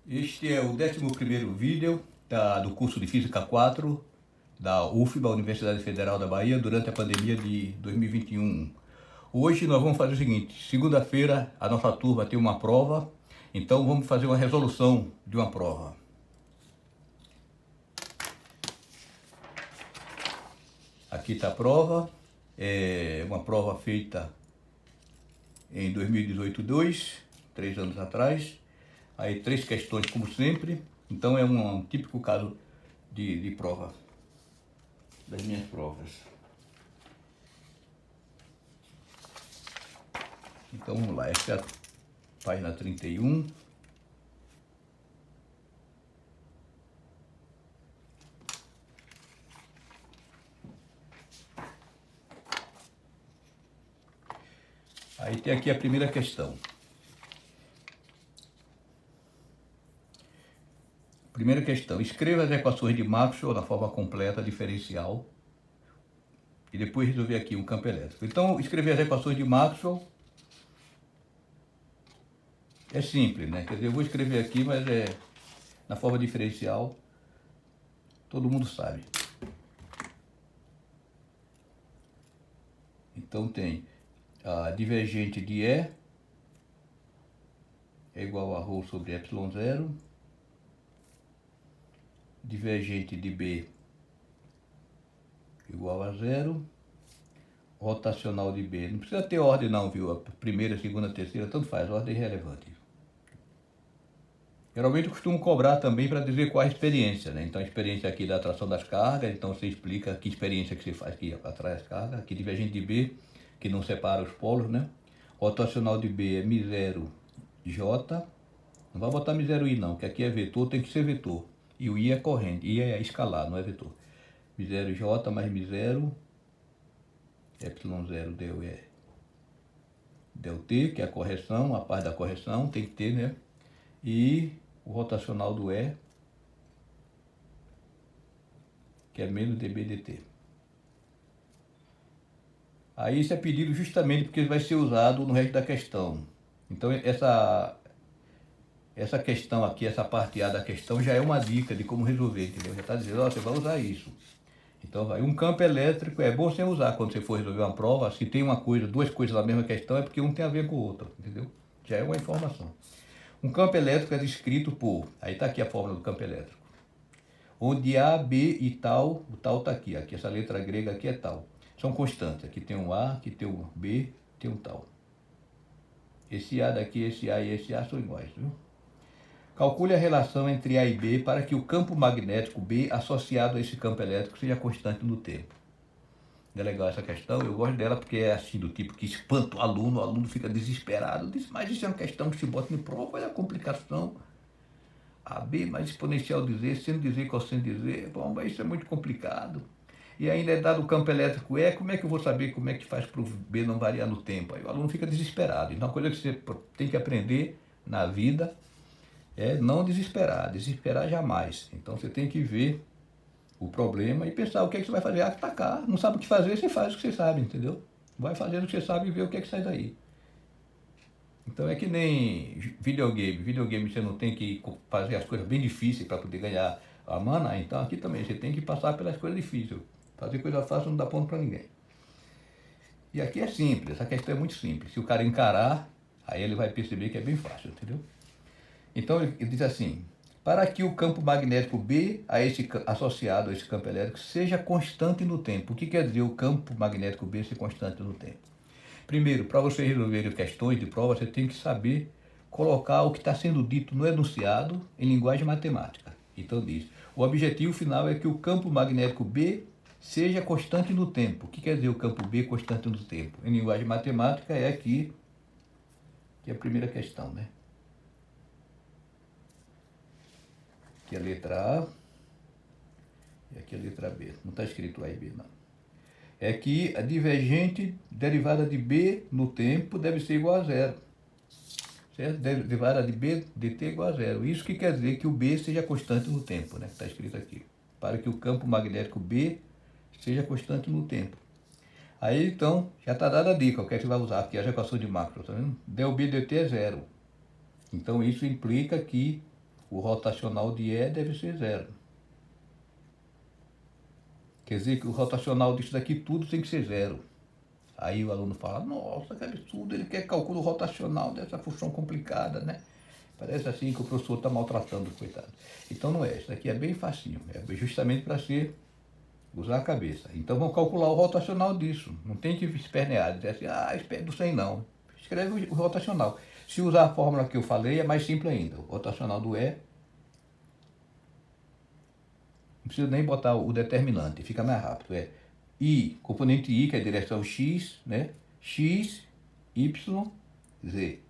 Este é o 11º vídeo do curso de Física 4 da UFBA, Universidade Federal da Bahia, durante a pandemia de 2021. Hoje nós vamos fazer o seguinte: segunda-feira a nossa turma tem uma prova, então vamos fazer uma resolução de uma prova. Aqui está a prova, é uma prova feita em 2018-2, 3 anos atrás. Aí 3 questões como sempre, então é um típico caso de prova, das minhas provas. Então vamos lá, essa é a página 31. Aí tem aqui a primeira questão. Primeira questão: escreva as equações de Maxwell na forma completa, diferencial, e depois resolver aqui um campo elétrico. Então, escrever as equações de Maxwell é simples, né? Quer dizer, eu vou escrever aqui, mas na forma diferencial, todo mundo sabe. Então tem a divergente de E é igual a ρ sobre ε0. Divergente de B igual a 0. Rotacional de B, não precisa ter ordem não, viu? A primeira, a segunda, a terceira, tanto faz, ordem irrelevante. Geralmente eu costumo cobrar também para dizer qual é a experiência, né? Então a experiência aqui da atração das cargas, então você explica que experiência que você faz que atrai as cargas. Aqui divergente de B, que não separa os polos, né? Rotacional de B é μ0j. Não vai botar μ0i não, que aqui é vetor, tem que ser vetor. E o i é corrente, i é escalar, não é vetor. μ0j mais μ0, ε0 del t, que é a correção, a parte da correção, tem que ter, né? E o rotacional do E, que é menos dB dt. Aí isso é pedido justamente porque vai ser usado no resto da questão. Então essa questão aqui, essa parte A da questão já é uma dica de como resolver, entendeu? Já está dizendo, ó, você vai usar isso. Então vai, um campo elétrico é bom você usar quando você for resolver uma prova. Se tem uma coisa, duas coisas na mesma questão, é porque um tem a ver com o outro, entendeu? Já é uma informação. Um campo elétrico é descrito por, aí está aqui a fórmula do campo elétrico, onde A, B e tal, o tal está aqui, essa letra grega aqui é tal, são constantes. Aqui tem um A, aqui tem um B, tem um tal. Esse A daqui, esse A e esse A são iguais, viu? Calcule a relação entre A e B para que o campo magnético B associado a esse campo elétrico seja constante no tempo. É legal essa questão, eu gosto dela porque é assim, do tipo que espanta o aluno fica desesperado, diz, mas isso é uma questão que se bota em prova, olha a complicação. AB mais exponencial de Z, seno de Z, cosseno de Z, bom, mas isso é muito complicado. E ainda é dado o campo elétrico E, como é que eu vou saber como é que faz para o B não variar no tempo? Aí o aluno fica desesperado. Então, a coisa que você tem que aprender na vida é não desesperar, desesperar jamais. Então, você tem que ver o problema e pensar o que é que você vai fazer. Atacar, não sabe o que fazer, você faz o que você sabe, entendeu? Vai fazendo o que você sabe e vê o que é que sai daí. Então é que nem videogame você não tem que fazer as coisas bem difíceis para poder ganhar a mana, então aqui também você tem que passar pelas coisas difíceis. Fazer coisa fácil não dá ponto para ninguém. E aqui é simples, essa questão é muito simples. Se o cara encarar, aí ele vai perceber que é bem fácil, entendeu? Então ele diz assim: para que o campo magnético B associado a esse campo elétrico seja constante no tempo. O que quer dizer o campo magnético B ser constante no tempo? Primeiro, para você resolver questões de prova, você tem que saber colocar o que está sendo dito no enunciado em linguagem matemática. Então diz, o objetivo final é que o campo magnético B seja constante no tempo. O que quer dizer o campo B constante no tempo? Em linguagem matemática é aqui, que é a primeira questão, né? Aqui é a letra A e aqui é a letra B. Não está escrito A e B, não. É que a divergente derivada de B no tempo deve ser igual a zero. Certo? Derivada de B dt igual a zero. Isso que quer dizer que o B seja constante no tempo, né? Está escrito aqui. Para que o campo magnético B seja constante no tempo. Aí então, já está dada a dica, o que é que você vai usar aqui, a equação de Maxwell, tá vendo? Del B dt é zero. Então isso implica que o rotacional de E deve ser 0. Quer dizer que o rotacional disso daqui tudo tem que ser 0. Aí o aluno fala, nossa, que absurdo, ele quer cálculo rotacional dessa função complicada, né? Parece assim que o professor está maltratando o coitado. Então não é, isso daqui é bem facinho, é justamente para ser usar a cabeça. Então vamos calcular o rotacional disso. Não tem que espernear, dizer assim, espere do 100 não. Escreve o rotacional. Se usar a fórmula que eu falei, é mais simples ainda. O rotacional do E, não precisa nem botar o determinante, fica mais rápido. É I, componente I, que é a direção X, né? X, Y, Z.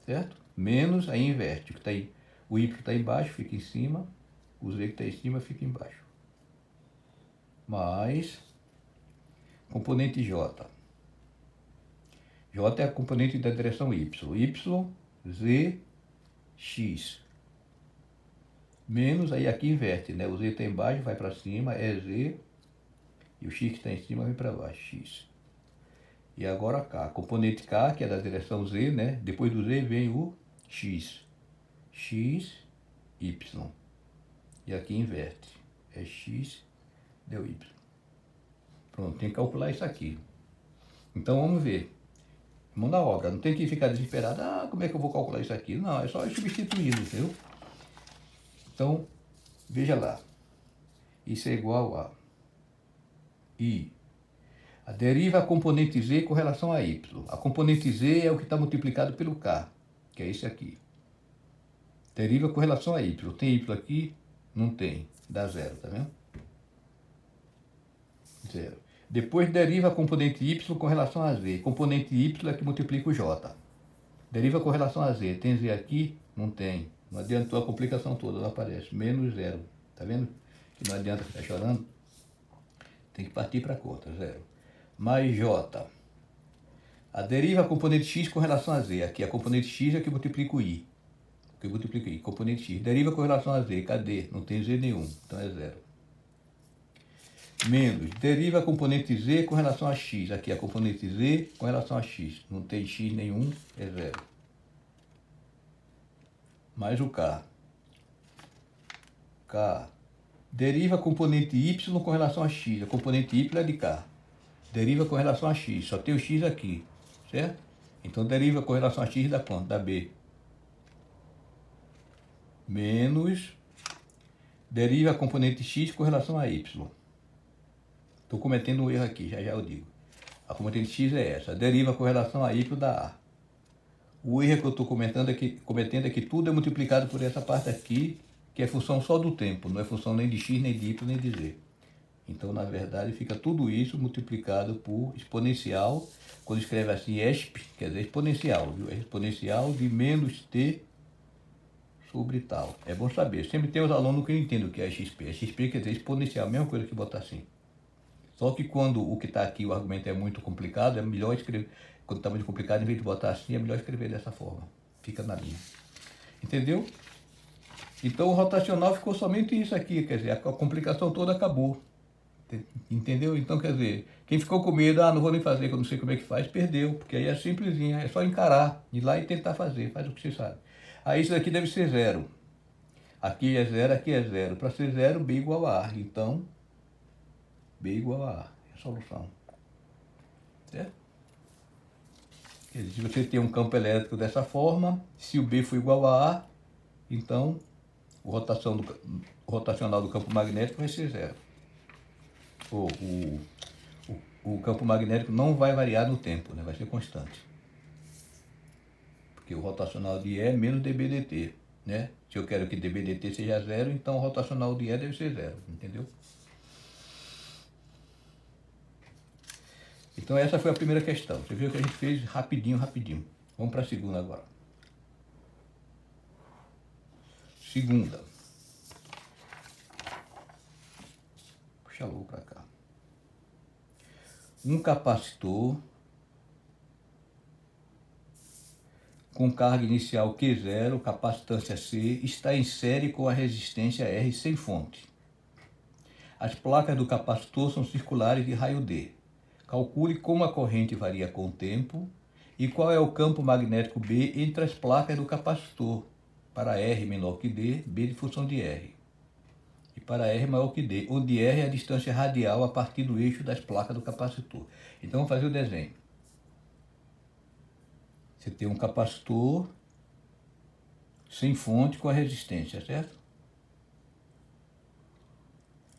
Certo? Menos, aí inverte. O, que tá aí, o Y que está embaixo fica em cima, o Z que está em cima fica embaixo. Mais componente J. J é a componente da direção Y. Y, Z, X. Menos, aí aqui inverte, né? O Z está embaixo, vai para cima, é Z. E o X que está em cima vem para baixo, X. E agora K. Componente K, que é da direção Z, né? Depois do Z vem o X. X, Y. E aqui inverte. É X, deu Y. Pronto, tem que calcular isso aqui. Então vamos ver. Mão na obra, não tem que ficar desesperado. Como é que eu vou calcular isso aqui? Não, é só substituir, entendeu? Então, veja lá. Isso é igual a I. A deriva a componente Z com relação a Y. A componente Z é o que está multiplicado pelo K, que é esse aqui. Deriva com relação a Y. Tem Y aqui? Não tem. Dá 0, tá vendo? 0. Depois deriva a componente Y com relação a Z. Componente Y é que multiplica o J. Deriva com relação a Z. Tem Z aqui? Não tem. Não adiantou a complicação toda, não aparece. Menos 0. Tá vendo? Que não adianta ficar chorando. Tem que partir para a conta. 0. Mais J. A deriva a componente X com relação a Z. Aqui a componente X é que multiplica o I. Que multiplica I. Componente X. Deriva com relação a Z. Cadê? Não tem Z nenhum. Então é 0. Menos, deriva a componente Z com relação a X. Aqui a componente Z com relação a X. Não tem X nenhum, é 0. Mais o K. K. Deriva a componente Y com relação a X. A componente Y é de K. Deriva com relação a X. Só tem o X aqui, certo? Então deriva com relação a X da quanto? Da B. Menos, deriva a componente X com relação a Y. Estou cometendo um erro aqui, já eu digo. A componente X é essa. Deriva com relação a Y da A. O erro que eu estou cometendo é que tudo é multiplicado por essa parte aqui, que é função só do tempo. Não é função nem de X, nem de Y, nem de Z. Então, na verdade, fica tudo isso multiplicado por exponencial. Quando escreve assim, exp, quer dizer exponencial, viu? É exponencial de menos T sobre tal. É bom saber. Sempre tem os alunos que não entendem o que é XP. XP quer dizer exponencial, a mesma coisa que botar assim. Só que quando o que está aqui, o argumento é muito complicado, é melhor escrever, quando está muito complicado, em vez de botar assim, é melhor escrever dessa forma. Fica na linha. Entendeu? Então o rotacional ficou somente isso aqui, quer dizer, a complicação toda acabou. Entendeu? Então, quer dizer, quem ficou com medo, não vou nem fazer, que eu não sei como é que faz, perdeu, porque aí é simplesinho, é só encarar, ir lá e tentar fazer, faz o que você sabe. Aí isso daqui deve ser 0. Aqui é 0, aqui é 0. Para ser 0, B igual a A. Então, B igual a A, é a solução. Certo? Quer dizer, se você tem um campo elétrico dessa forma, se o B for igual a A, então o rotacional do campo magnético vai ser 0. O campo magnético não vai variar no tempo, né? Vai ser constante. Porque o rotacional de E é menos dB dt, né? Se eu quero que dB dt seja 0, então o rotacional de E deve ser 0, entendeu? Então essa foi a primeira questão. Você viu que a gente fez rapidinho. Vamos para a segunda agora. Segunda. Puxa logo para cá. Um capacitor com carga inicial Q0, capacitância C, está em série com a resistência R sem fonte. As placas do capacitor são circulares de raio D. Calcule como a corrente varia com o tempo e qual é o campo magnético B entre as placas do capacitor. para R menor que D, B de função de R. E para R maior que D, onde R é a distância radial a partir do eixo das placas do capacitor. Então vamos fazer o desenho. Você tem um capacitor sem fonte com a resistência, certo?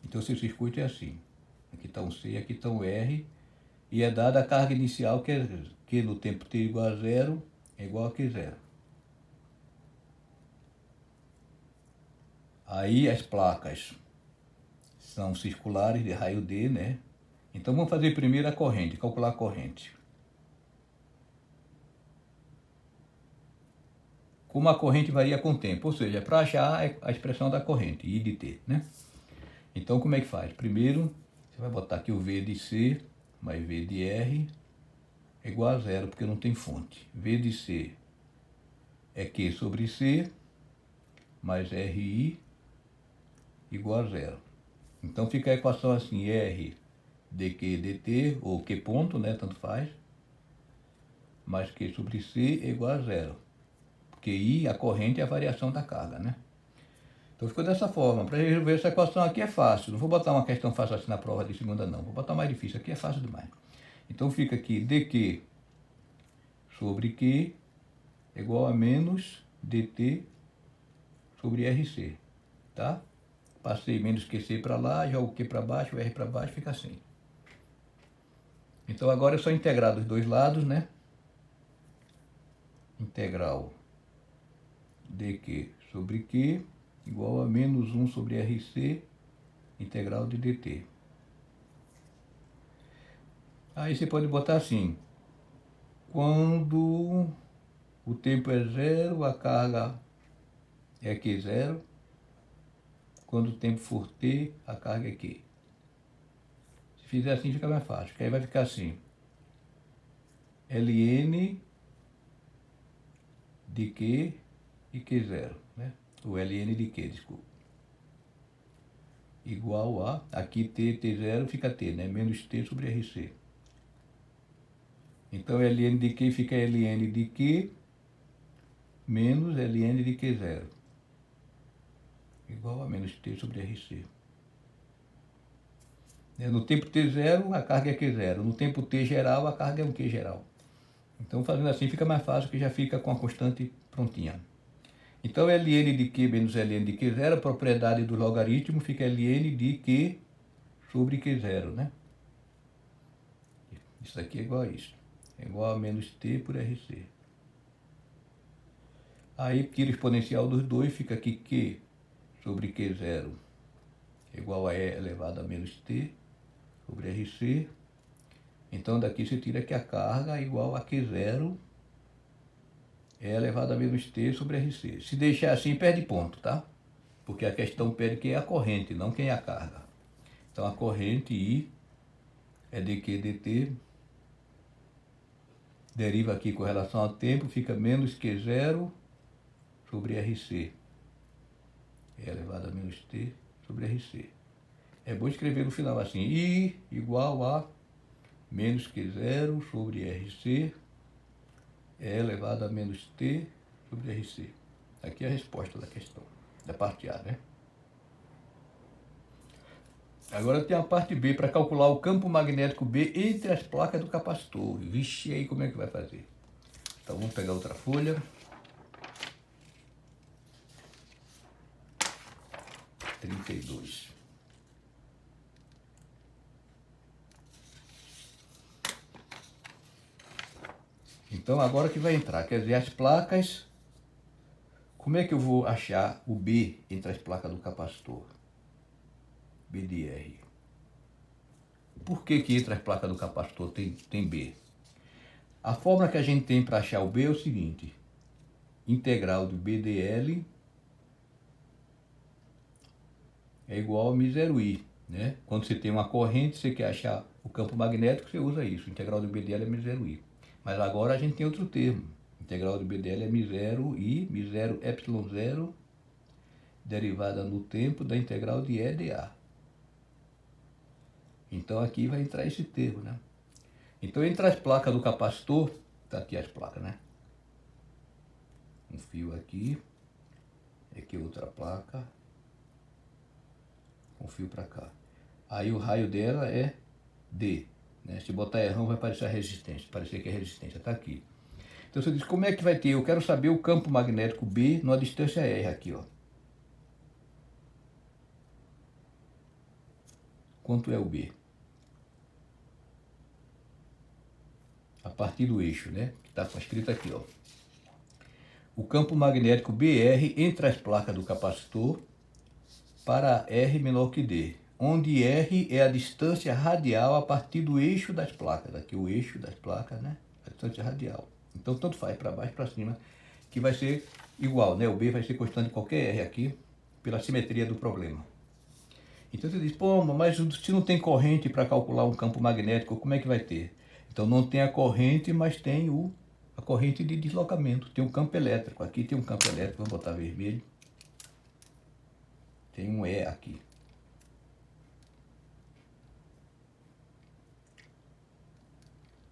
Então seu circuito é assim. Aqui está um C e aqui está um R. E é dada a carga inicial que no tempo t igual a zero é igual a Q0. Aí as placas são circulares de raio D, né? Então vamos fazer primeiro a corrente, calcular a corrente. Como a corrente varia com o tempo, ou seja, para achar a expressão da corrente, I de T, né? Então como é que faz? Primeiro, você vai botar aqui o V de C mais V de R é igual a zero, porque não tem fonte. V de C é Q sobre C mais RI igual a zero. Então fica a equação assim, R dQ dt, ou Q ponto, né, tanto faz, mais Q sobre C é igual a zero. Porque I, a corrente, é a variação da carga, né? Então ficou dessa forma. Para resolver essa equação aqui é fácil. Não vou botar uma questão fácil assim na prova de segunda, não. Vou botar mais difícil. Aqui é fácil demais. Então fica aqui dQ sobre Q é igual a menos dt sobre RC, tá? Passei menos QC para lá, jogo Q para baixo, o R para baixo, fica assim. Então agora é só integrar dos dois lados, né? Integral dQ sobre Q igual a menos 1 sobre RC, integral de dt. Aí você pode botar assim, quando o tempo é zero, a carga é Q0, quando o tempo for T, a carga é Q. Se fizer assim fica mais fácil, porque aí vai ficar assim, Ln de Q e Q0, né? O Ln de Q, desculpa. Igual a, aqui T0 fica T, né? Menos T sobre RC. Então Ln de Q fica Ln de Q menos Ln de Q0. Igual a menos T sobre RC. No tempo T0, a carga é Q0. No tempo T geral, a carga é um Q geral. Então fazendo assim fica mais fácil, que já fica com a constante prontinha. Então Ln de Q menos Ln de Q0, a propriedade do logaritmo fica Ln de Q sobre Q0, né? Isso aqui é igual a isso. É igual a menos T por RC. Aí tira o exponencial dos dois, fica aqui Q sobre Q0 é igual a E elevado a menos T sobre RC. Então daqui você tira que a carga é igual a Q0 E elevado a menos T sobre RC. Se deixar assim, perde ponto, tá? Porque a questão pede quem é a corrente, não quem é a carga. Então a corrente I é dQ dt, deriva aqui com relação ao tempo, fica menos Q0 sobre RC. E elevado a menos T sobre RC. É bom escrever no final assim, I igual a menos Q0 sobre RC é elevado a menos T sobre RC. Aqui é a resposta da questão, da parte A, né? Agora tem a parte B, para calcular o campo magnético B entre as placas do capacitor. Vixe, aí como é que vai fazer? Então vamos pegar outra folha. 32. Então agora que vai entrar, quer dizer, as placas, como é que eu vou achar o B entre as placas do capacitor? B de R. Por que entre as placas do capacitor tem B? A fórmula que a gente tem para achar o B é o seguinte, integral de B dl é igual a μ0i, né? Quando você tem uma corrente, você quer achar o campo magnético, você usa isso, integral de B dl é μ0i. Mas agora a gente tem outro termo, integral de B dl é μ0i, μ0 ε0, derivada no tempo da integral de E dA. Então aqui vai entrar esse termo, né? Então entre as placas do capacitor, tá aqui as placas, né? Um fio aqui, Aqui outra placa. Com fio para cá. Aí o raio dela é D. Né? Se botar errão vai aparecer a resistência. Parecer que é resistência. Está aqui. Então você diz, como é que vai ter? Eu quero saber o campo magnético B numa distância R aqui, ó. Quanto é o B? A partir do eixo, né? Que está escrito aqui, ó. O campo magnético BR entre as placas do capacitor para R menor que D, onde R é a distância radial a partir do eixo das placas. Aqui o eixo das placas, né? A distância radial. Então tanto faz para baixo para cima, que vai ser igual, né? O B vai ser constante de qualquer R aqui, pela simetria do problema. Então você diz, pô, mas se não tem corrente para calcular um campo magnético, como é que vai ter? Então não tem a corrente, mas tem a corrente de deslocamento. Tem um campo elétrico. Aqui tem um campo elétrico, vou botar vermelho. Tem um E aqui.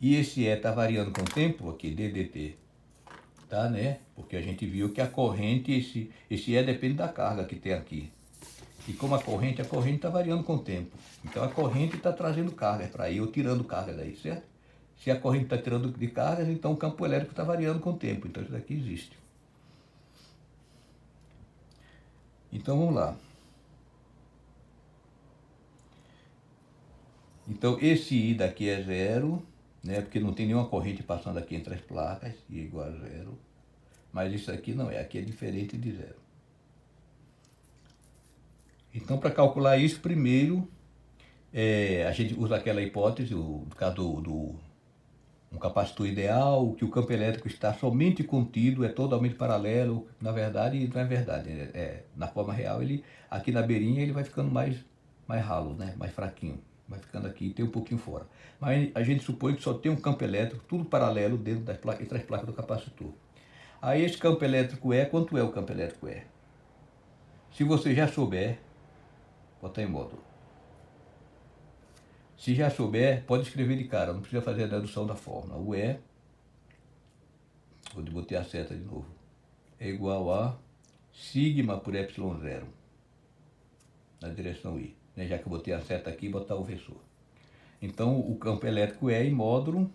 E esse E está variando com o tempo, aqui, ddt. Tá, né? Porque a gente viu que a corrente, esse E depende da carga que tem aqui. E como a corrente está variando com o tempo. Então a corrente está trazendo carga para aí, ou tirando carga daí, certo? Se a corrente está tirando de cargas, então o campo elétrico está variando com o tempo. Então isso daqui existe. Então vamos lá. Então esse I daqui é zero, né? Porque não tem nenhuma corrente passando aqui entre as placas, I é igual a zero. Mas isso aqui não é, aqui é diferente de zero. Então para calcular isso, primeiro a gente usa aquela hipótese, no caso um capacitor ideal, que o campo elétrico está somente contido, é totalmente paralelo. Na verdade, não é verdade. Na forma real, ele aqui na beirinha ele vai ficando mais ralo, né? Mais fraquinho. Vai ficando aqui e tem um pouquinho fora. Mas a gente supõe que só tem um campo elétrico, tudo paralelo dentro das placas, entre as placas do capacitor. Aí esse campo elétrico quanto é o campo elétrico E? Se você já souber, botar em módulo. Se já souber, pode escrever de cara, não precisa fazer a dedução da fórmula. O E, vou botar a seta de novo, é igual a sigma por epsilon zero, na direção I. Né? Já que eu botei a seta aqui, botar o versor. Então o campo elétrico E em módulo,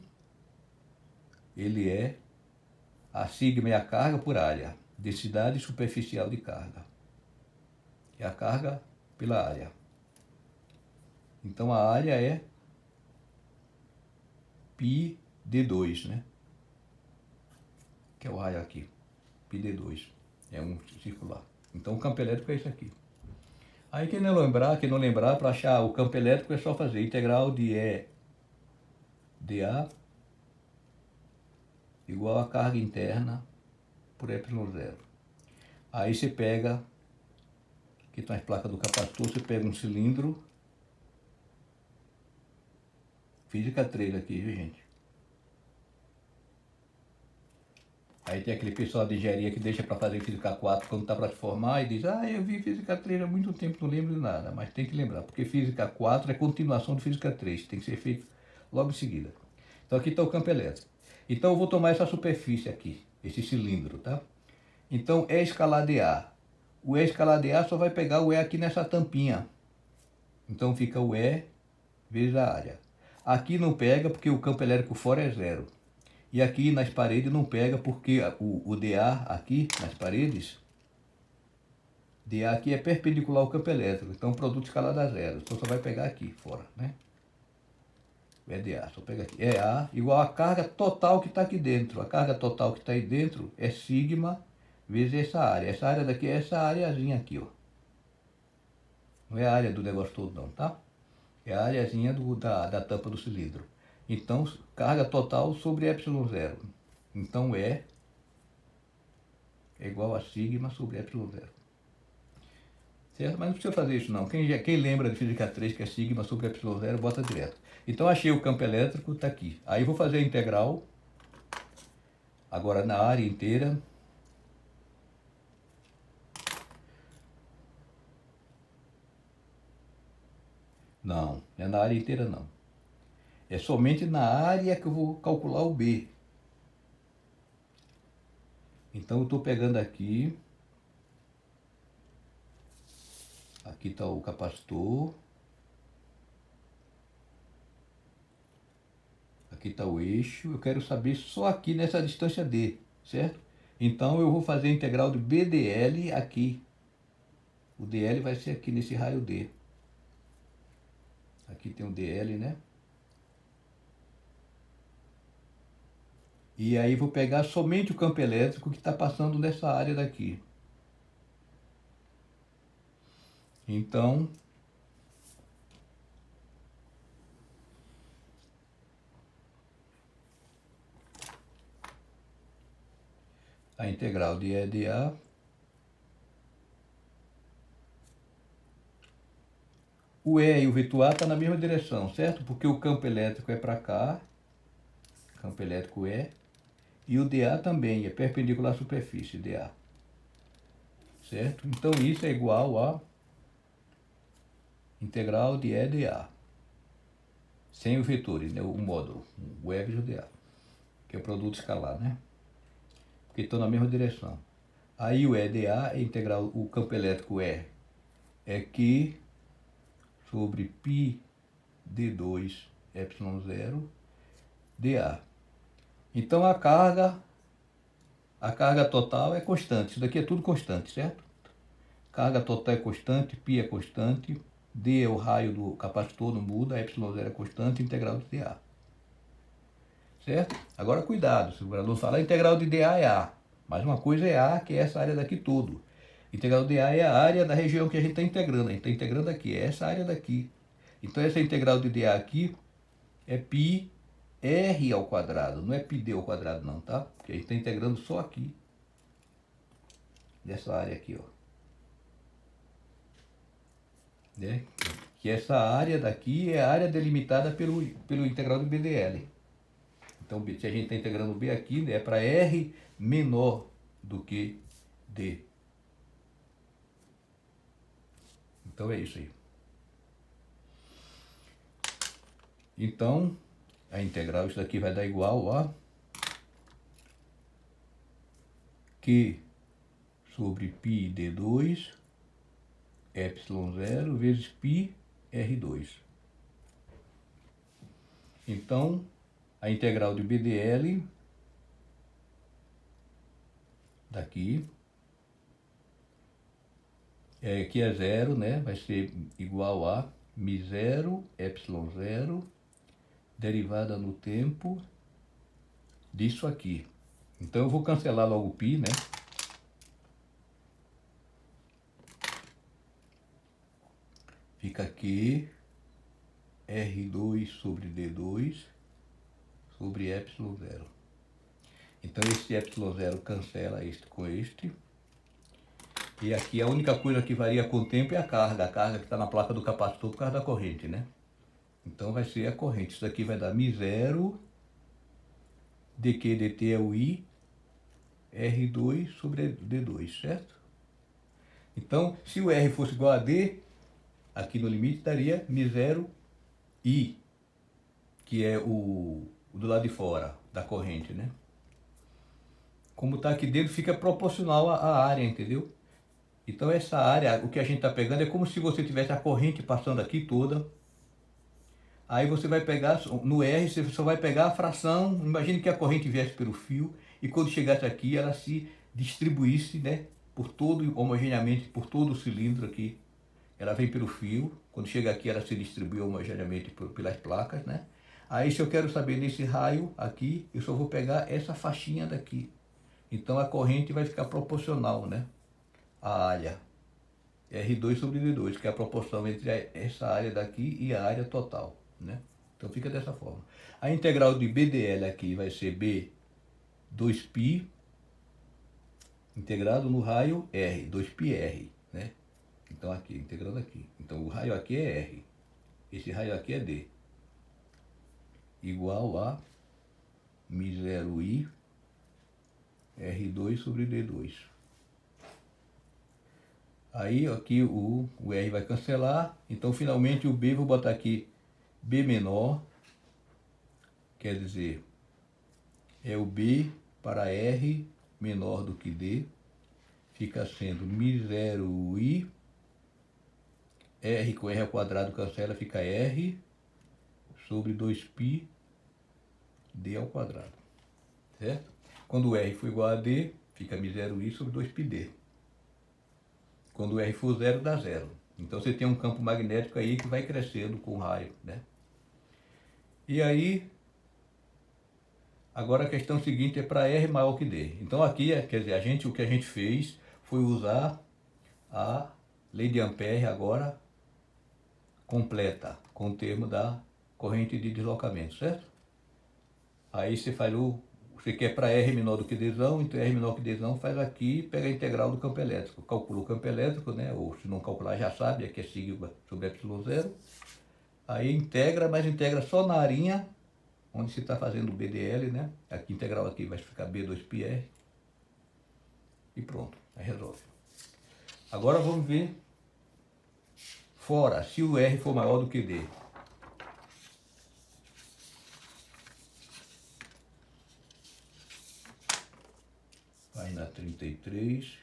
ele é a sigma é a carga por área, densidade superficial de carga. É a carga pela área. Então a área é π d2, né? Que é o raio aqui, π d2, é um circular. Então o campo elétrico é isso aqui. Aí quem não lembrar, para achar o campo elétrico é só fazer integral de E dA igual a carga interna por epsilon zero. Aí você pega, aqui estão as placas do capacitor, você pega um cilindro, física 3 aqui, viu gente? Aí tem aquele pessoal de engenharia que deixa para fazer física 4 quando está para se formar e diz, eu vi física 3 há muito tempo, não lembro de nada. Mas tem que lembrar, porque física 4 é continuação de física 3, tem que ser feito logo em seguida. Então aqui está o campo elétrico. Então eu vou tomar essa superfície aqui, esse cilindro, tá? Então E escalar dA. O E escalar dA só vai pegar o E aqui nessa tampinha. Então fica o E vezes a área. Aqui não pega porque o campo elétrico fora é zero. E aqui nas paredes não pega porque o dA aqui nas paredes, dA aqui é perpendicular ao campo elétrico. Então o produto escalar dá zero. Então só vai pegar aqui fora, né? É dA, só pega aqui. É A igual a carga total que está aqui dentro. A carga total que está aí dentro é sigma vezes essa área. Essa área daqui é essa areazinha aqui, ó. Não é a área do negócio todo não, tá? É a areazinha da tampa do cilindro. Então, carga total sobre epsilon zero. Então é igual a sigma sobre epsilon zero. Certo? Mas não precisa fazer isso não. Quem lembra de física 3, que é sigma sobre epsilon zero, bota direto. Então achei o campo elétrico, está aqui. Aí vou fazer a integral, agora na área inteira. Não é na área inteira não. É somente na área que eu vou calcular o B. Então eu estou pegando aqui Aqui está o capacitor. Aqui está o eixo. Eu quero saber só aqui nessa distância D, certo? Então eu vou fazer a integral de BDL aqui. O DL vai ser aqui nesse raio D. Aqui tem um DL, né? E aí vou pegar somente o campo elétrico que está passando nessa área daqui. Então, a integral de EDA o E e o vetor A estão na mesma direção, certo? Porque o campo elétrico é para cá, campo elétrico e o DA também é perpendicular à superfície, DA. Certo? Então isso é igual a integral de EDA. Sem os vetores, né? O módulo, o E vezes o DA, que é o produto escalar, né? Porque estão na mesma direção. Aí o EDA é integral, o campo elétrico é Q sobre π D2 ε0 dA. Então a carga total é constante. Isso daqui é tudo constante, certo? Carga total é constante, π é constante, D é o raio do capacitor, não muda, ε0 é constante, integral de dA. Certo? Agora cuidado, se o aluno falar integral de dA é A, mas uma coisa é A, que é essa área daqui todo. Integral de dA é a área da região que a gente está integrando. A gente está integrando aqui, é essa área daqui. Então essa integral de dA aqui é π r ao quadrado, não é πd ao quadrado não, tá? Porque a gente está integrando só aqui, nessa área aqui, ó. Né? Que essa área daqui é a área delimitada pelo integral do BDL. Então, se a gente está integrando B aqui, né, é para R menor do que D. Então é isso aí. Então, a integral, isso daqui vai dar igual a Q sobre π D2 ε0 vezes π R2. Então, a integral de BDL daqui, que é zero, né? Vai ser igual a μ0 ε0 derivada no tempo disso aqui. Então eu vou cancelar logo o π, né? Fica aqui R2 sobre D2 sobre ε0. Então esse ε0 cancela este com este. E aqui a única coisa que varia com o tempo é a carga que está na placa do capacitor por causa da corrente, né? Então vai ser a corrente. Isso aqui vai dar μ0 dq dt é o I R2 sobre D2, certo? Então, se o R fosse igual a D, aqui no limite daria μ0 I, que é o do lado de fora da corrente, né? Como está aqui dentro, fica proporcional à área, entendeu? Então essa área, o que a gente está pegando é como se você tivesse a corrente passando aqui toda. Aí você vai pegar, no R, você só vai pegar a fração, imagine que a corrente viesse pelo fio, e quando chegasse aqui, ela se distribuísse, né, por todo, homogeneamente, por todo o cilindro aqui. Ela vem pelo fio, quando chega aqui, ela se distribui homogeneamente pelas placas, né. Aí se eu quero saber nesse raio aqui, eu só vou pegar essa faixinha daqui. Então a corrente vai ficar proporcional, né, à área. R2 sobre D2, que é a proporção entre essa área daqui e a área total, né? Então fica dessa forma. A integral de BDL aqui vai ser B 2π integrado no raio R, 2πr, né? Então aqui, integrando aqui. Então o raio aqui é R, esse raio aqui é D, igual a μ0I R2 sobre D2. Aí aqui o R vai cancelar, então finalmente o B, vou botar aqui B menor, quer dizer, é o B para R menor do que D, fica sendo μ0I R com R ao quadrado cancela, fica R sobre 2π D ao quadrado, certo? Quando R for igual a D, fica μ0I sobre 2πD. Quando R for zero, dá zero. Então você tem um campo magnético aí que vai crescendo com o raio, né? E aí, agora a questão seguinte é para R maior que D. Então aqui, quer dizer, o que a gente fez foi usar a lei de Ampère agora completa, com o termo da corrente de deslocamento, certo? Aí você faz você quer para R menor do que Dzão, então R menor que Dzão faz aqui e pega a integral do campo elétrico. Calcula o campo elétrico, né? Ou se não calcular já sabe, aqui é sigma sobre ε0. Aí integra, mas integra só na arinha, onde se está fazendo o BDL, né? Aqui integral aqui vai ficar B2πr. E pronto, aí resolve. Agora vamos ver fora, se o R for maior do que D. Página 33.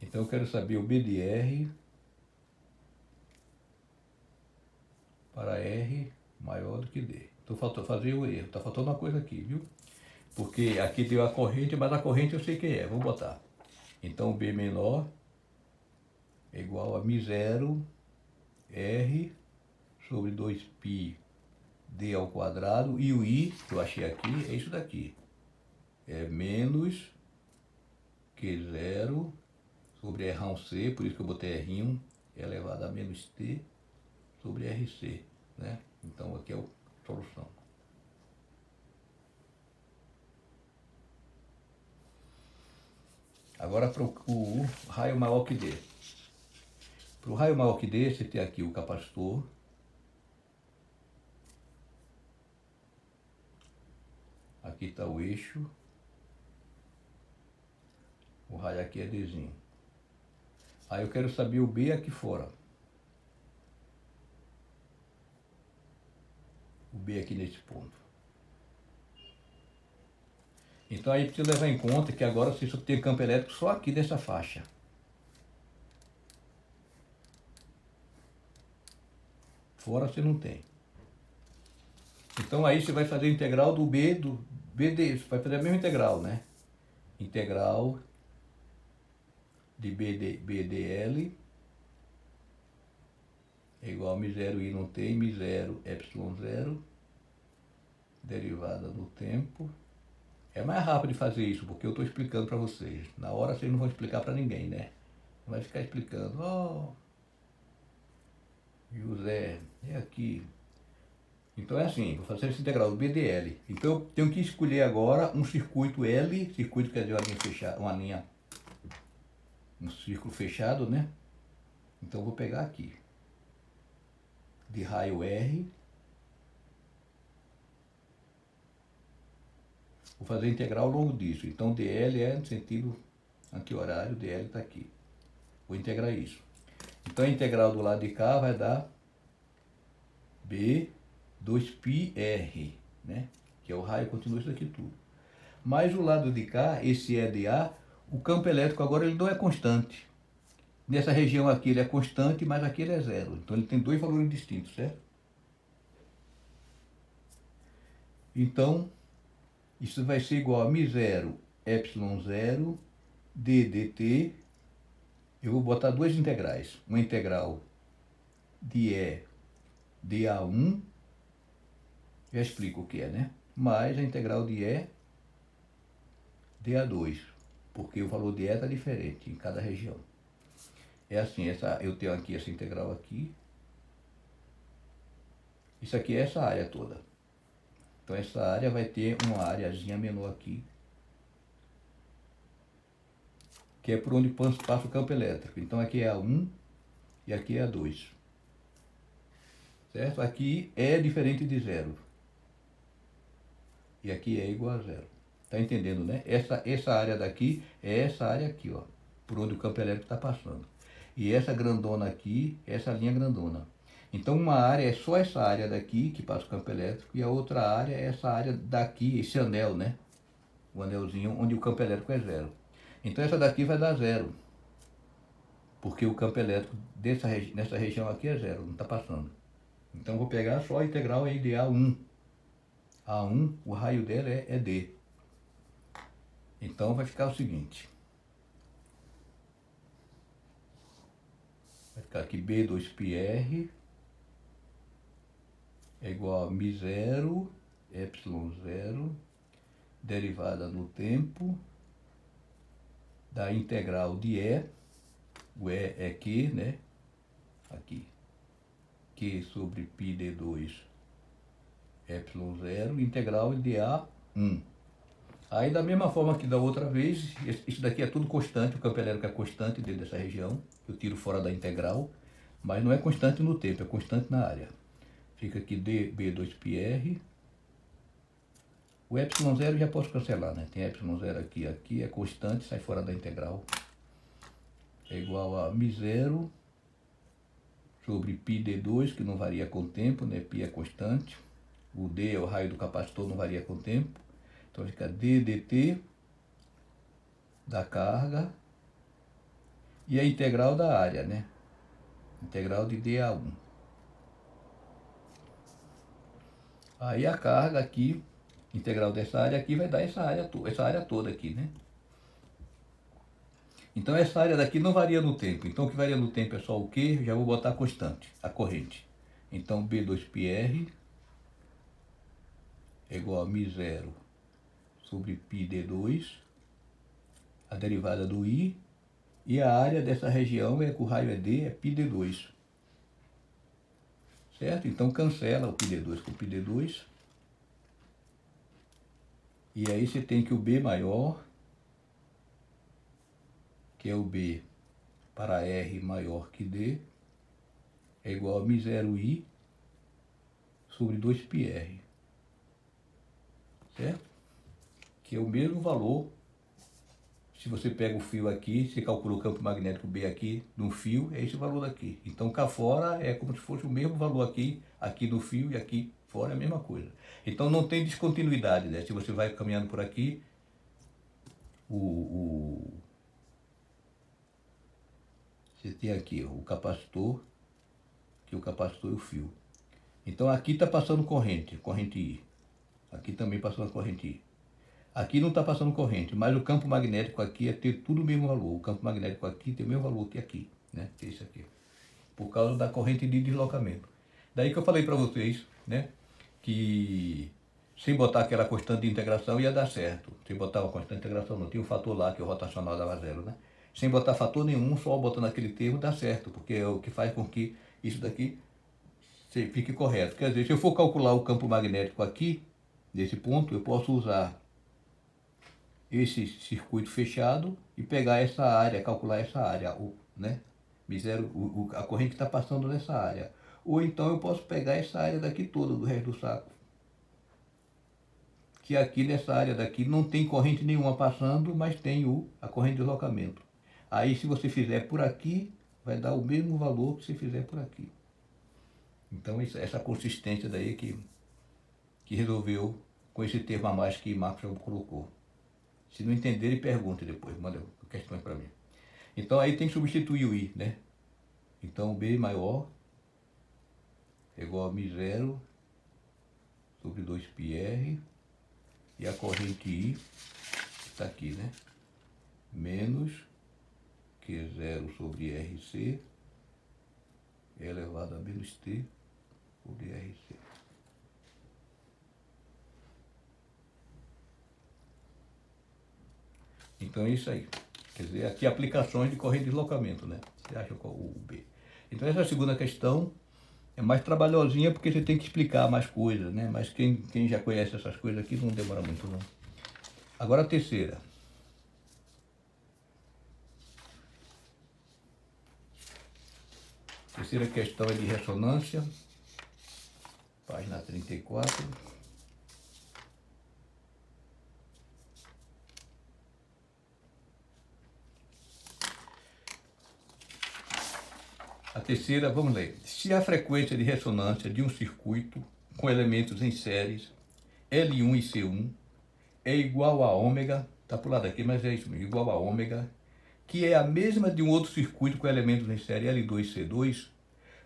Então eu quero saber o B de R para R maior do que D. Então faltou fazer o erro, está faltando uma coisa aqui, viu? Porque aqui deu a corrente, mas a corrente eu sei quem é, vou botar. Então B menor é igual a μ0 R sobre 2π D ao quadrado, e o I, que eu achei aqui, é isso daqui. É menos Q0 sobre R1C, por isso que eu botei R1, elevado a menos T sobre RC, né? Então aqui é a solução. Agora para o raio maior que D. Para o raio maior que D, você tem aqui o capacitor. Aqui está o eixo. O raio aqui é Dzinho. Aí eu quero saber o B aqui fora. O B aqui nesse ponto. Então aí precisa levar em conta que agora você só tem campo elétrico só aqui dessa faixa. Fora você não tem. Então aí você vai fazer a integral do BD, você vai fazer a mesma integral, né? Integral de BDL é igual a μ0I não tem, μ0 ε0, derivada do tempo. É mais rápido de fazer isso, porque eu estou explicando para vocês. Na hora vocês não vão explicar para ninguém, né? Vai ficar explicando, ó, José, é aqui. Então é assim, vou fazer esse integral do BDL. Então eu tenho que escolher agora um circuito L, circuito quer dizer uma linha fechada, um círculo fechado, né? Então eu vou pegar aqui, de raio R, vou fazer a integral ao longo disso. Então dl é no sentido anti-horário, dl está aqui. Vou integrar isso. Então a integral do lado de cá vai dar B 2πr, né? Que é o raio continua isso aqui tudo. Mas o lado de cá, esse EDA, o campo elétrico agora ele não é constante. Nessa região aqui ele é constante, mas aqui ele é zero. Então ele tem dois valores distintos, certo? Então, isso vai ser igual a μ0 ε0 d dt. Eu vou botar duas integrais. Uma integral de E dA1, já explico o que é, né? Mais a integral de E dA2, porque o valor de E está diferente em cada região. É assim, eu tenho aqui essa integral aqui. Isso aqui é essa área toda. Então essa área vai ter uma areazinha menor aqui, que é por onde passa o campo elétrico. Então aqui é A1 e aqui é A2. Certo? Aqui é diferente de zero. E aqui é igual a zero. Tá entendendo, né? Essa área daqui é essa área aqui, ó, por onde o campo elétrico está passando. E essa grandona aqui, essa linha grandona. Então uma área é só essa área daqui que passa o campo elétrico e a outra área é essa área daqui, esse anel, né? O anelzinho onde o campo elétrico é zero. Então essa daqui vai dar zero, porque o campo elétrico nessa região aqui é zero, não está passando. Então eu vou pegar só a integral aí de A1. A1, o raio dela é D. Então vai ficar o seguinte. Vai ficar aqui B2πr é igual a μ0, ε0, derivada no tempo da integral de E. O E é Q, né? Aqui. Q sobre π d2 ε0, integral de A1. Aí da mesma forma que da outra vez, isso daqui é tudo constante, o campo elétrico é constante dentro dessa região, eu tiro fora da integral, mas não é constante no tempo, é constante na área. Fica aqui dB2πr, o ε0 já posso cancelar, né? Tem ε0 aqui, aqui é constante, sai fora da integral. É igual a μ0 sobre π d2, que não varia com o tempo, né? Π é constante, o D é o raio do capacitor, não varia com o tempo. Então fica d dt da carga e a integral da área, né? Integral de dA1. Aí a carga aqui, integral dessa área aqui vai dar essa área toda aqui, né? Então essa área daqui não varia no tempo. Então o que varia no tempo é só o Q, já vou botar constante, a corrente. Então B2πr é igual a μ0 sobre π d2, a derivada do I, e a área dessa região, o raio é D, é π d2. Certo? Então cancela o π d2 com o π d2. E aí você tem que o B maior, que é o B para R maior que D, é igual a μ0I sobre 2πr. Certo? Que é o mesmo valor. Se você pega o fio aqui, você calcula o campo magnético B aqui no fio, é esse valor daqui. Então cá fora é como se fosse o mesmo valor aqui no fio, e aqui fora é a mesma coisa. Então não tem descontinuidade, né? Se você vai caminhando por aqui, você tem aqui o capacitor, que o capacitor e o fio. Então aqui está passando corrente I. Aqui também passando corrente I. Aqui não está passando corrente, mas o campo magnético aqui é ter tudo o mesmo valor. O campo magnético aqui tem o mesmo valor que aqui, né? Que é esse aqui. Por causa da corrente de deslocamento. Daí que eu falei para vocês, né? Que sem botar aquela constante de integração ia dar certo. Sem botar uma constante de integração não. Tinha um fator lá que o rotacional dava zero, né? Sem botar fator nenhum, só botando aquele termo dá certo. Porque é o que faz com que isso daqui fique correto. Quer dizer, se eu for calcular o campo magnético aqui, nesse ponto, eu posso usar esse circuito fechado e pegar essa área, calcular essa área, né? A corrente que está passando nessa área. Ou então eu posso pegar essa área daqui toda, do resto do saco. Que aqui nessa área daqui não tem corrente nenhuma passando, mas tem a corrente de deslocamento. Aí se você fizer por aqui, vai dar o mesmo valor que se fizer por aqui. Então essa consistência daí que resolveu com esse termo a mais que Marcos colocou. Se não entender, ele pergunta depois, manda questões para mim. Então aí tem que substituir o I, né? Então B maior é igual a μ0 sobre 2πr, e a corrente I está aqui, né? Menos Q0 sobre RC elevado a menos T sobre RC. Então é isso aí. Quer dizer, aqui aplicações de corrente de deslocamento, né? Você acha qual o B. Então essa segunda questão é mais trabalhosinha porque você tem que explicar mais coisas, né? Mas quem já conhece essas coisas aqui não demora muito, não. Agora a terceira. Terceira questão é de ressonância. Página 34. A terceira, vamos ler. Se a frequência de ressonância de um circuito com elementos em séries L1 e C1 é igual a ômega, Está para o lado aqui, mas é isso mesmo, igual a ômega, que é a mesma de um outro circuito com elementos em série L2C2.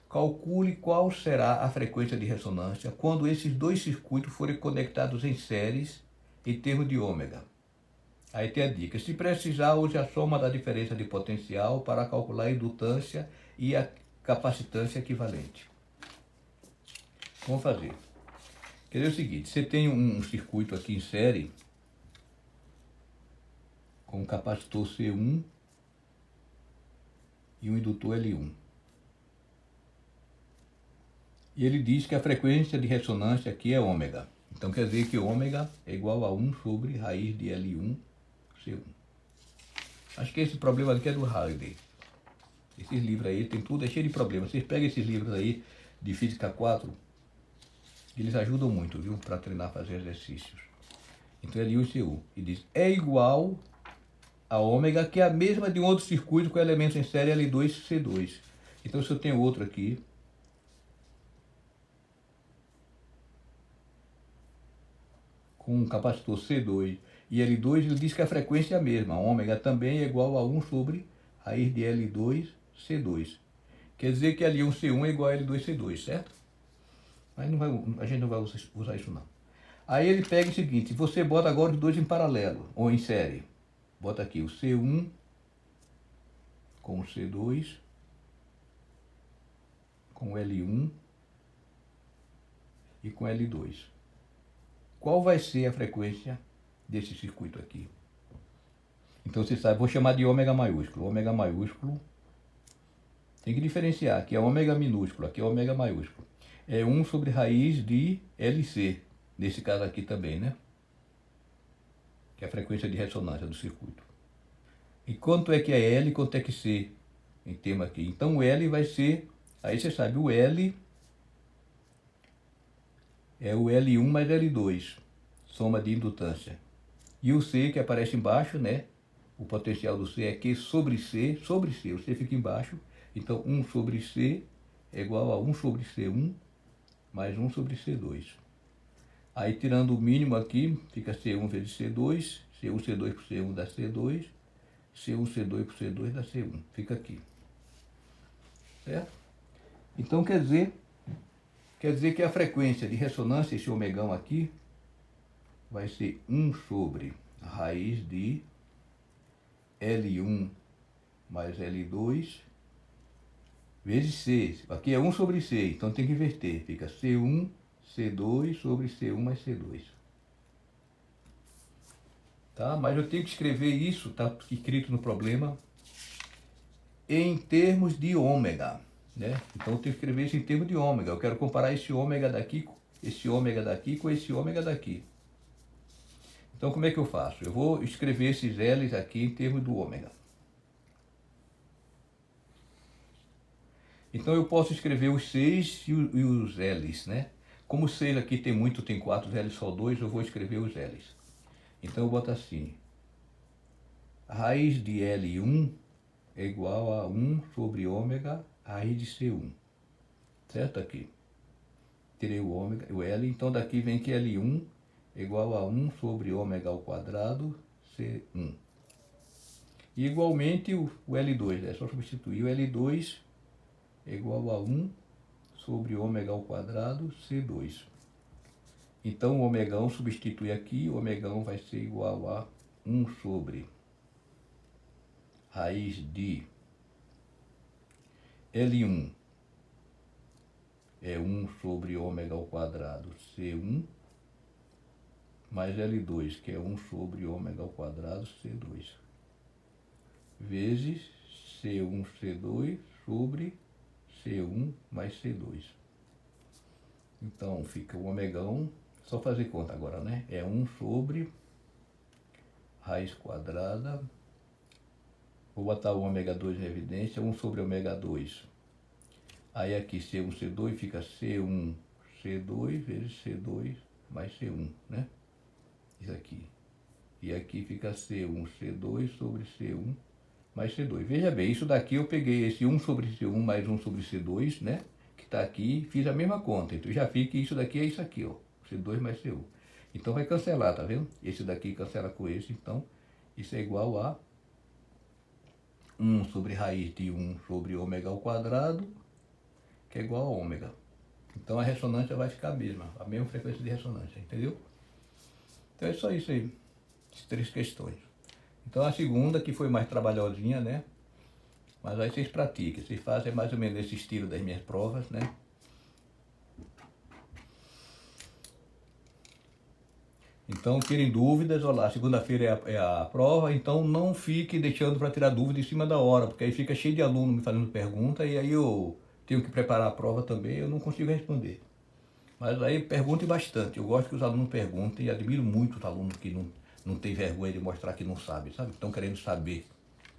Calcule qual será a frequência de ressonância quando esses dois circuitos forem conectados em séries em termos de ômega. Aí tem a dica. Se precisar, use a soma da diferença de potencial para calcular a indutância e a capacitância equivalente. Vamos fazer. Quer dizer o seguinte, você tem um circuito aqui em série com um capacitor C1 e um indutor L1. E ele diz que a frequência de ressonância aqui é ômega. Então quer dizer que ômega é igual a 1 sobre raiz de L1 C1. Acho que esse problema aqui é do Halliday. Esses livros aí tem tudo, é cheio de problemas. Vocês pegam esses livros aí de Física 4, eles ajudam muito, viu? Para treinar a fazer exercícios. Então L1 C1. E diz, é igual a ômega, que é a mesma de um outro circuito com elementos em série L2 C2. Então se eu tenho outro aqui, com um capacitor C2 e L2, ele diz que a frequência é a mesma. A ômega também é igual a 1 sobre raiz de L2 C2. Quer dizer que L1 C1 é igual a L2 C2, certo? Mas a gente não vai usar isso não. Aí ele pega o seguinte, você bota agora os dois em paralelo, ou em série. Bota aqui o C1 com o C2, com o L1 e com L2. Qual vai ser a frequência desse circuito aqui? Então você sabe, vou chamar de ômega maiúsculo. Ômega maiúsculo, tem que diferenciar, aqui é ômega minúsculo, aqui é ômega maiúsculo. É 1 sobre raiz de LC, nesse caso aqui também, né? Que é a frequência de ressonância do circuito. E quanto é que é L e quanto é que C em termo aqui? Então o L vai ser, aí você sabe, o L é o L1 mais L2, soma de indutância. E o C que aparece embaixo, né? O potencial do C é Q sobre C, o C fica embaixo. Então 1 sobre C é igual a 1 sobre C1 mais 1 sobre C2. Aí tirando o mínimo aqui, fica C1 vezes C2, C1 C2 por C1 dá C2, C1 C2 por C2 dá C1, fica aqui. Certo? Então quer dizer que a frequência de ressonância, esse omegão aqui, vai ser 1 sobre a raiz de L1 mais L2 vezes C. Aqui é 1 sobre C, então tem que inverter. Fica C1, C2 sobre C1 mais C2. Tá? Mas eu tenho que escrever isso, está escrito no problema, em termos de ômega. Né? Então eu tenho que escrever isso em termos de ômega. Eu quero comparar esse ômega daqui com esse ômega daqui. Então como é que eu faço? Eu vou escrever esses L's aqui em termos do ômega. Então eu posso escrever os 6 e os L's, né? Como 6 aqui tem muito, tem 4, os L's só 2, eu vou escrever os L's. Então eu boto assim, a raiz de L1 é igual a 1 sobre ômega raiz de C1. Certo? Aqui. Tirei o ômega, o L, então daqui vem que L1 é igual a 1 sobre ômega ao quadrado C1. E igualmente o L2, é só substituir o L2 é igual a 1 sobre ômega ao quadrado C2. Então o omegão substitui aqui, o omegão vai ser igual a 1 sobre raiz de L1 é 1 sobre ômega ao quadrado C1 mais L2, que é 1 sobre ômega ao quadrado C2, vezes C1 C2 sobre C1 mais C2. Então fica o omegão, só fazer conta agora, né? É 1 sobre raiz quadrada, vou botar o ômega 2 em evidência, 1 sobre ômega 2. Aí aqui C1 C2 fica C1 C2 vezes C2 mais C1, né? Isso aqui. E aqui fica C1 C2 sobre C1 mais C2. Veja bem, isso daqui eu peguei esse 1 sobre C1 mais 1 sobre C2, né? Que está aqui, fiz a mesma conta. Então já fica, isso daqui é isso aqui, ó. C2 mais C1. Então vai cancelar, tá vendo? Esse daqui cancela com esse, então Isso é igual a 1 sobre raiz de 1 sobre ômega ao quadrado, que é igual a ômega. Então a ressonância vai ficar a mesma frequência de ressonância, entendeu? Então é só isso aí, as 3 questões. Então a segunda, que foi mais trabalhosinha, né? Mas aí vocês praticam, vocês fazem mais ou menos esse estilo das minhas provas, né? Então, tirem dúvidas, olha lá, segunda-feira é a prova, então não fique deixando para tirar dúvida em cima da hora, porque aí fica cheio de aluno me fazendo pergunta e aí eu tenho que preparar a prova também, eu não consigo responder. Mas aí pergunte bastante, eu gosto que os alunos perguntem e admiro muito os alunos que não tem vergonha de mostrar que não sabem, sabe? Estão querendo saber.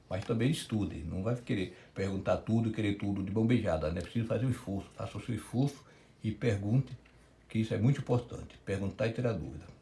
Mas também estudem, não vai querer perguntar tudo e querer tudo de mão beijada, né? Precisa fazer o esforço, faça o seu esforço e pergunte, que isso é muito importante, perguntar e tirar dúvida.